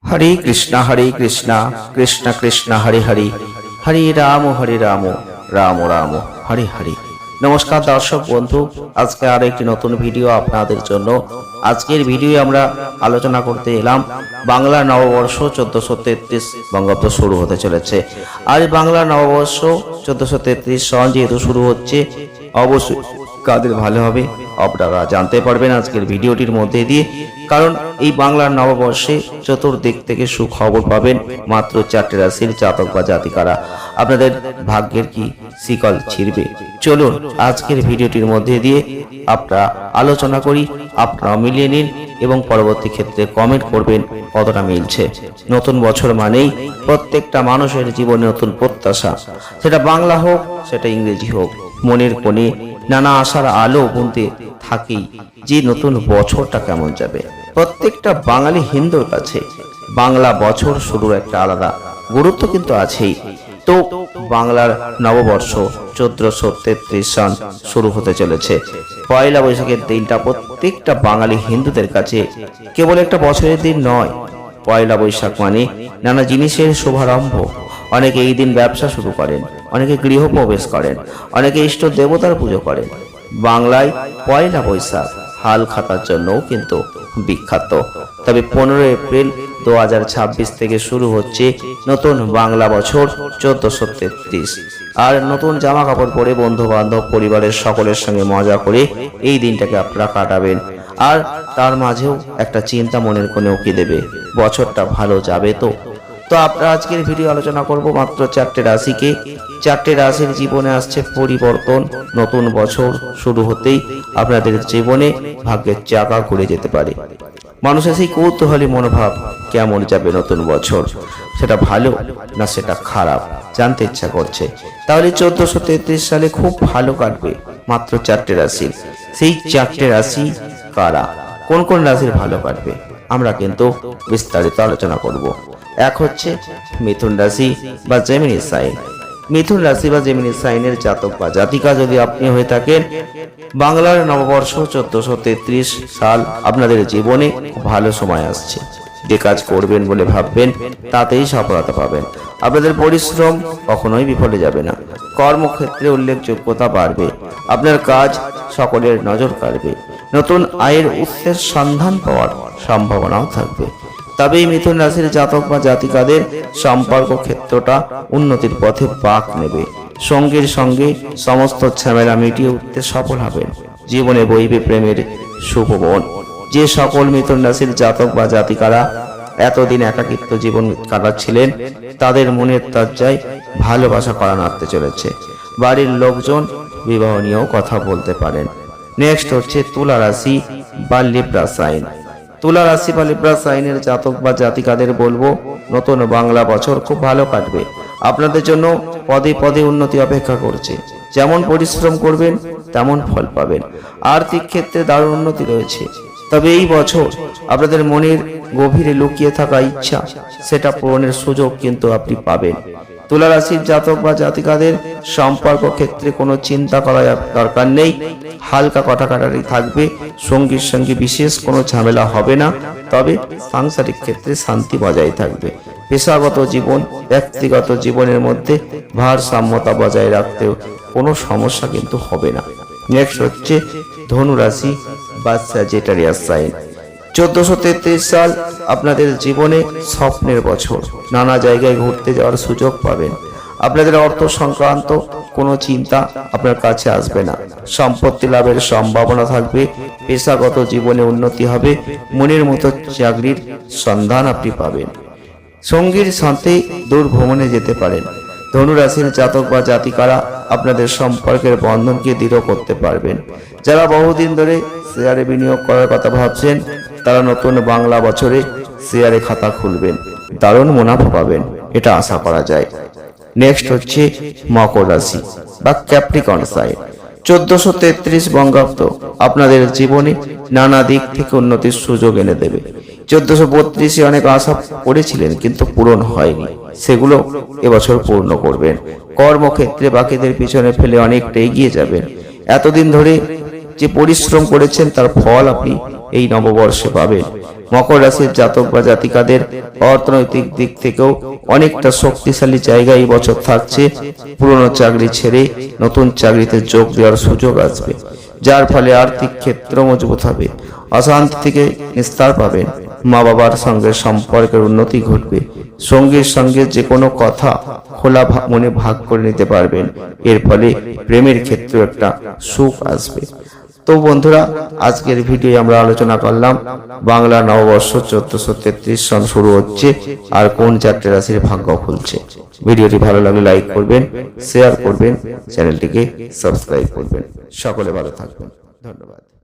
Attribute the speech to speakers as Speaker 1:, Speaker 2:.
Speaker 1: হরে কৃষ্ণ কৃষ্ণ কৃষ্ণ হরে হরে, হরে রাম রাম রাম হরে হরে। নমস্কার দর্শক বন্ধু, আজকে আর একটি নতুন ভিডিও আপনাদের জন্য। আজকের ভিডিও আমরা আলোচনা করতে এলাম বাংলা নববর্ষ 1433 বঙ্গাব্দ শুরু হতে চলেছে। আর বাংলা নববর্ষ 1433 সন যেহেতু শুরু হচ্ছে, অবশ্যই কাদের ভালো হবে আপনারা জানতে পারবেন আজকের ভিডিওটির মধ্যে দিয়ে। কারণ এই বাংলার নববর্ষে চতুর্দিক থেকে সুখবর পাবেন। মাত্র 4টি রাশির জাতক বা জাতিকারা আপনাদের ভাগ্যের কি শিকল ছিঁড়বে। চলুন আজকের ভিডিওটির মধ্যে দিয়ে আপনারা আলোচনা করি, আপনারা মিলিয়ে নিন এবং পরবর্তী ক্ষেত্রে কমেন্ট করবেন কতটা মিলছে। নতুন বছর মানেই প্রত্যেকটা মানুষের জীবনে নতুন প্রত্যাশা, সেটা বাংলা হোক সেটা ইংরেজি হোক, মনের কোণে নানা আশার আলো বুনতে থাকেই যে নতুন বছরটা কেমন যাবে। প্রত্যেকটা বাঙালি হিন্দুর কাছে বাংলা বছর শুরুর একটা আলাদা গুরুত্ব কিন্তু আছেই। তো বাংলার নববর্ষ 1433 সন শুরু হতে চলেছে। পয়লা বৈশাখের দিনটা প্রত্যেকটা বাঙালি হিন্দুদের কাছে কেবল একটা বছরের দিন নয়। পয়লা বৈশাখ মানে নানা জিনিসের শুভারম্ভ। অনেকে এই দিন ব্যবসা শুরু করেন, অনেকে গৃহপ্রবেশ করেন, অনেকে ইষ্ট দেবতার পুজো করেন। বাংলায় পয়লা বৈশাখ হাল খাতার জন্যও কিন্তু বিখ্যাত। তবে 15 এপ্রিল 2026 থেকে শুরু হচ্ছে নতুন বাংলা বছর 1433। আর নতুন জামা কাপড় পরে বন্ধু বান্ধব পরিবারের সকলের সঙ্গে মজা করে এই দিনটাকে আপনারা কাটাবেন। আর তার মাঝেও একটা চিন্তা মনের কোণে উকি দেবে, বছরটা ভালো যাবে তো। আপনারা আজকের ভিডিও আলোচনা করব মাত্র 4টে রাশিকে। 4টে রাশির জীবনে আসছে পরিবর্তন। নতুন বছর শুরু হতেই আপনাদের জীবনে ভাগ্যের চাকা ঘুরে যেতে পারে। মানুষের সেই কৌতূহলী মনোভাব, কেমন যাবে নতুন বছর, সেটা ভালো না সেটা খারাপ, জানতে ইচ্ছা করছে। তাহলে 1433 সালে খুব ভালো কাটবে মাত্র 4টে রাশি। সেই 4টে রাশি কারা, কোন কোন রাশির ভালো কাটবে আমরা কিন্তু বিস্তারিত আলোচনা করব। এক হচ্ছে মিথুন রাশি বা জেমিনি সাইন। মিথুন রাশি বা জেমিনি সাইনের জাতক বা জাতিকা যদি আপনি হয়ে থাকেন, বাংলার নববর্ষ 1433 সাল আপনাদের জীবনে ভালো সময় আসছে। যে কাজ করবেন বলে ভাববেন তাতেই সফলতা পাবেন। আপনাদের পরিশ্রম কখনোই বিফলে যাবে না। কর্মক্ষেত্রে উল্লেখযোগ্যতা বাড়বে। আপনার কাজ সকলের নজর কাড়বে। নতুন আয়ের উৎসের সন্ধান পাওয়ার সম্ভাবনাও থাকবে। তবে এই মিথুন রাশির জাতক বা জাতিকাদের সম্পর্ক ক্ষেত্রটা উন্নতির পথে বাঁক নেবে। সঙ্গীর সঙ্গে সমস্ত ঝামেলা মিটিয়ে উঠতে সফল হবেন। জীবনে বইবে প্রেমের শুভবন। যে সকল মিথুন রাশির জাতক বা জাতিকারা এতদিন একাকিত্ব জীবন কাটাচ্ছিলেন, তাদের মনের দরজায় ভালোবাসা করা নাড়তে চলেছে। বাড়ির লোকজন বিবাহ নিয়েও কথা বলতে পারেন। নেক্সট হচ্ছে তুলা রাশি বা লিব্রা সাইন। তুলা রাশি বা লিব্রা সাইনের জাতক বা জাতিকাদের বলবো, নতুন বাংলা বছর খুব ভালো কাটবে। আপনাদের জন্য পদে পদে উন্নতি অপেক্ষা করছে। যেমন পরিশ্রম করবেন তেমন ফল পাবেন। আর্থিক ক্ষেত্রে দারুণ উন্নতি রয়েছে। তবে এই বছর আপনাদের মনের গভীরে লুকিয়ে থাকা ইচ্ছা, সেটা পূরণের সুযোগ কিন্তু আপনি পাবেন। তুলা রাশির জাতক বা জাতিকাদের সম্পর্ক ক্ষেত্রে কোনো চিন্তা করার দরকার নেই। হালকা কাটাকাটি থাকবে। সঙ্গীর সঙ্গে বিশেষ কোনো ঝামেলা হবে না। তবে সাংসারিক ক্ষেত্রে শান্তি বজায় থাকবে। পেশাগত জীবন ব্যক্তিগত জীবনের মধ্যে ভারসাম্যতা বজায় রাখতেও কোনো সমস্যা কিন্তু হবে না। নেক্সট হচ্ছে ধনু রাশি বা স্যাজিটেরিয়াস সাইন। 1433 সাল আপনাদের জীবনে স্বপ্নের বছর। নানা জায়গায় ঘুরতে যাওয়ার সুযোগ পাবেন। আপনাদের অর্থ সংক্রান্ত কোনো চিন্তা আপনার কাছে আসবে না। সম্পত্তি লাভের সম্ভাবনা থাকবে। পেশাগত জীবনে উন্নতি হবে। মনের মতো চাকরির সন্ধান আপনি পাবেন। সঙ্গীর সাথে দূর ভ্রমণে যেতে পারেন। ধনু রাশির জাতক বা জাতিকারা আপনাদের সম্পর্কের বন্ধনকে দৃঢ় করতে পারবেন। যারা বহুদিন ধরে শেয়ারে বিনিয়োগ করার কথা ভাবছেন, তারা নতুন বাংলা বছরে শেয়ারে খাতা খুলবেন। দারুণ মুনাফা পাবেন, এটা আশা করা যায়। নেক্সট হচ্ছে মকর রাশি বা ক্যাপ্রিকন সাইন। 1433 বঙ্গাব্দ আপনাদের জীবনে নানা দিক থেকে উন্নতির সুযোগ এনে দেবে। 1432-এ অনেক আশা করেছিলেন কিন্তু পূরণ হয়নি, সেগুলো এবছর পূর্ণ করবেন। কর্মক্ষেত্রে বাকিদের পিছনে ফেলে অনেকটা এগিয়ে যাবেন। এতদিন ধরে যে পরিশ্রম করেছেন তার ফল আপনি এই নববর্ষে পাবেন। মকর রাশির জাতক বা জাতিকাদের অর্থনৈতিক দিক থেকেও অনেকটা শক্তিশালী জায়গায় এই বছর থাকছে। পুরনো চাকরি ছেড়ে নতুন চাকরিতে যোগ দেওয়ার সুযোগ আসবে, যার ফলে আর্থিক ক্ষেত্র মজবুত হবে। অশান্তি থেকে নিস্তার পাবেন। মা বাবার সঙ্গে সম্পর্কের উন্নতি ঘটবে। সঙ্গীর সঙ্গে যে কোনো কথা খোলা মনে ভাগ করে নিতে পারবেন। এর ফলে প্রেমের ক্ষেত্রে একটা সুখ আসবে। তো বন্ধুরা, আজকের ভিডিও আমরা আলোচনা করলাম বাংলা নববর্ষ 1433 সন শুরু হচ্ছে আর কোন 4টে রাশির ভাগ্য খুলছে। ভিডিওটি ভালো লাগলে লাইক করবেন, শেয়ার করবেন, চ্যানেলটিকে সাবস্ক্রাইব করবেন। সকলে ভালো থাকবেন। ধন্যবাদ।